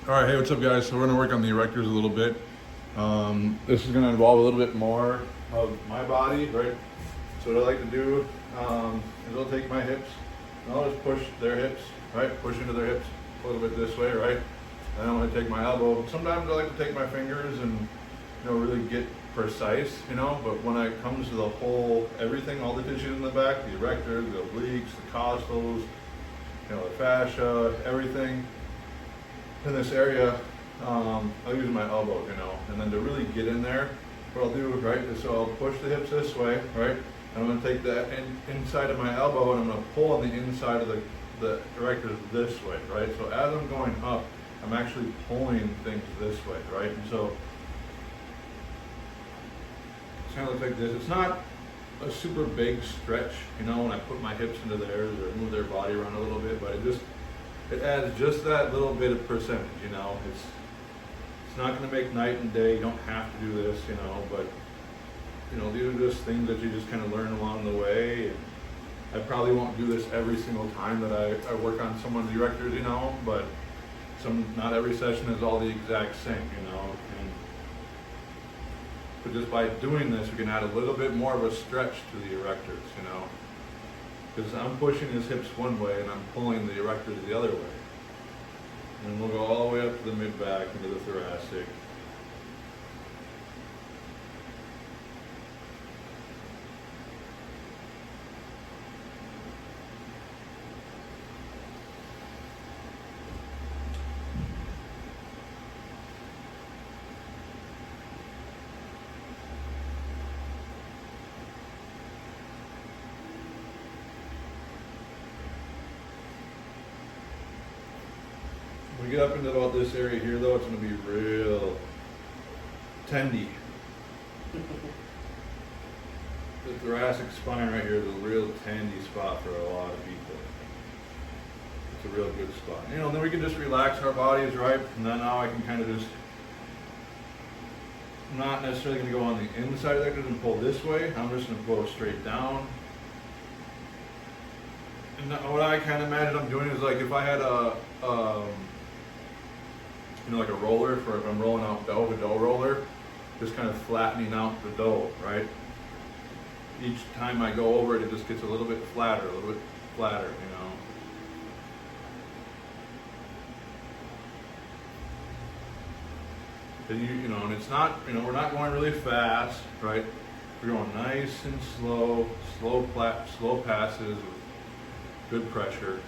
All right, hey, what's up, guys? So we're gonna work on the erectors a little bit. This is gonna involve a little bit more of my body, right? So what I like to do is I'll take my hips and I'll just push their hips, right? Push into their hips a little bit this way, right? And I'm gonna take my elbow. Sometimes I like to take my fingers and really get precise, but when it comes to the whole everything, all the tissues in the back, the erectors, the obliques, the costals, the fascia, everything in this area, I'll use my elbow, and then to really get in there, what I'll do, right, is so I'll push the hips this way, right, and I'm going to take that inside of my elbow and I'm going to pull on the inside of the erectors this way, right, so as I'm going up, I'm actually pulling things this way, right, and so it's kind of looks like this. It's not a super big stretch, when I put my hips into theirs or move their body around a little bit, but it adds just that little bit of percentage, It's not going to make night and day. You don't have to do this, but these are just things that you just kind of learn along the way. And I probably won't do this every single time that I work on someone's erectors, but not every session is all the exact same, but just by doing this, we can add a little bit more of a stretch to the erectors, because I'm pushing his hips one way and I'm pulling the erectors the other way. And we'll go all the way up to the mid-back into the thoracic. When we get up into about this area here, though, it's going to be real tendy. The thoracic spine right here is a real tendy spot for a lot of people. It's a real good spot. Then we can just relax our bodies, right? And then now I can kind of just, I'm not necessarily going to go on the inside of that and pull this way. I'm just going to go straight down. And what I kind of imagine I'm doing is like if I had like a roller for if I'm rolling out dough, a dough roller, just kind of flattening out the dough, right? Each time I go over it, it just gets a little bit flatter, And and it's not, we're not going really fast, right? We're going nice and slow passes with good pressure.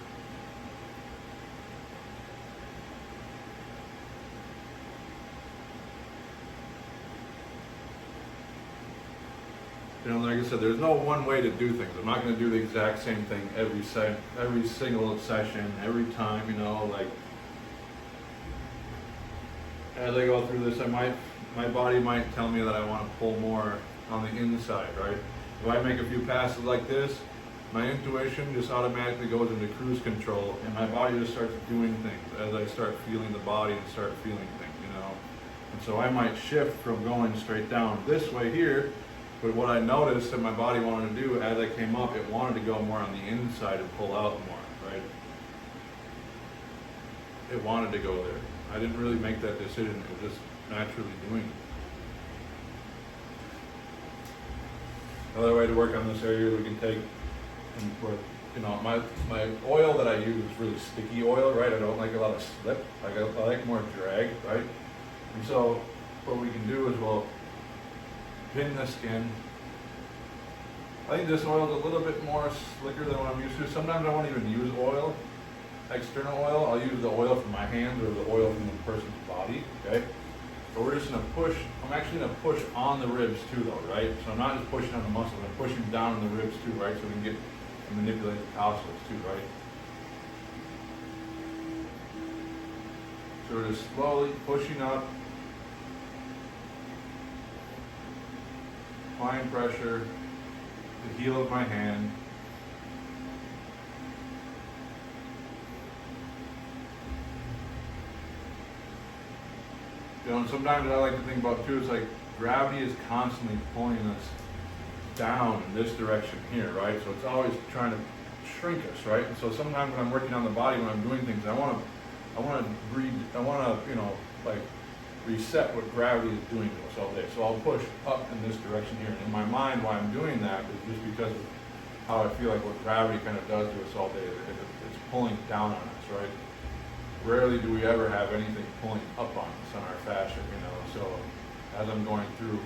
Like I said, there's no one way to do things. I'm not going to do the exact same thing every single session, every time, like as I go through this, my body might tell me that I want to pull more on the inside, right? If I make a few passes like this, my intuition just automatically goes into cruise control and my body just starts doing things as I start feeling the body and start feeling things, And so I might shift from going straight down this way here. But what I noticed that my body wanted to do as I came up, it wanted to go more on the inside and pull out more, right? It wanted to go there. I didn't really make that decision. It was just naturally doing it. Another way to work on this area we can take and work, my oil that I use is really sticky oil, right? I don't like a lot of slip. I like more drag, right? And so what we can do is we'll pin the skin. I think this oil is a little bit more slicker than what I'm used to. Sometimes I won't even use oil, external oil. I'll use the oil from my hands or the oil from the person's body, okay? But we're just gonna push, I'm actually gonna push on the ribs too though, right? So I'm not just pushing on the muscles, I'm pushing down on the ribs too, right? So we can get and manipulate the costals too, right? So we're just slowly pushing up, applying pressure, the heel of my hand. And sometimes I like to think about too, it's like gravity is constantly pulling us down in this direction here, right? So it's always trying to shrink us, right? And so sometimes when I'm working on the body, when I'm doing things, I want to I want to, like reset what gravity is doing to us all day. So I'll push up in this direction here. And in my mind, why I'm doing that is just because of how I feel like what gravity kind of does to us all day. It's pulling down on us, right? Rarely do we ever have anything pulling up on us on our fascia, So as I'm going through,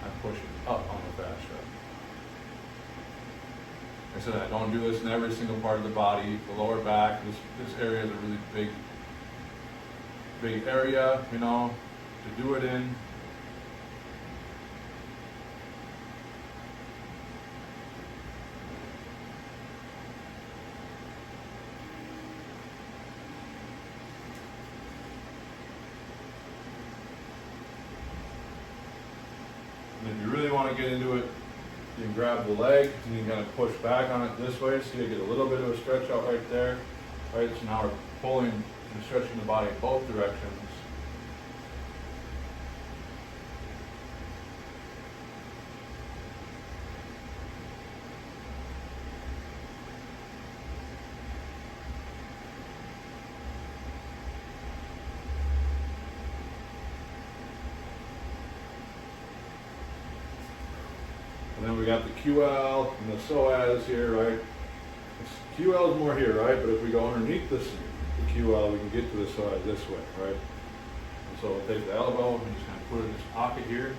I'm pushing up on the fascia. Like I said, I don't do this in every single part of the body. The lower back, this area is a really big area, to do it in. And if you really want to get into it, you can grab the leg and you can kind of push back on it this way, so you get a little bit of a stretch out right there. Right, so now we're pulling and stretching the body in both directions. And then we got the QL and the psoas here, right? QL is more here, right? But if we go underneath the QL, we can get to the psoas this way, right? And so we'll take the elbow and just kind of put it in this pocket here.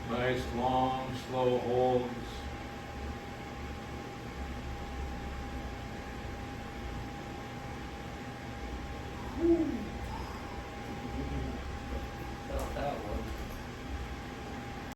Nice, long, slow hold.